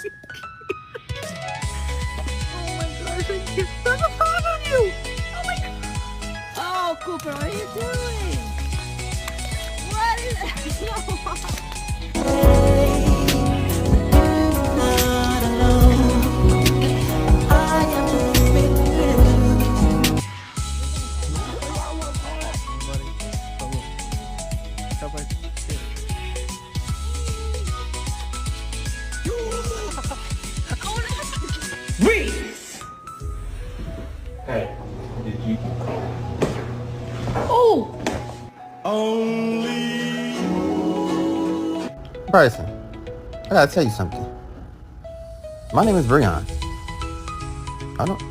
Oh my gosh, I can't stop the phone on you! Oh my god! Oh, Cooper, what are you doing? What is no. Hey, did you? Oh! Bryson, I gotta tell you something. My name is Breon. I don't.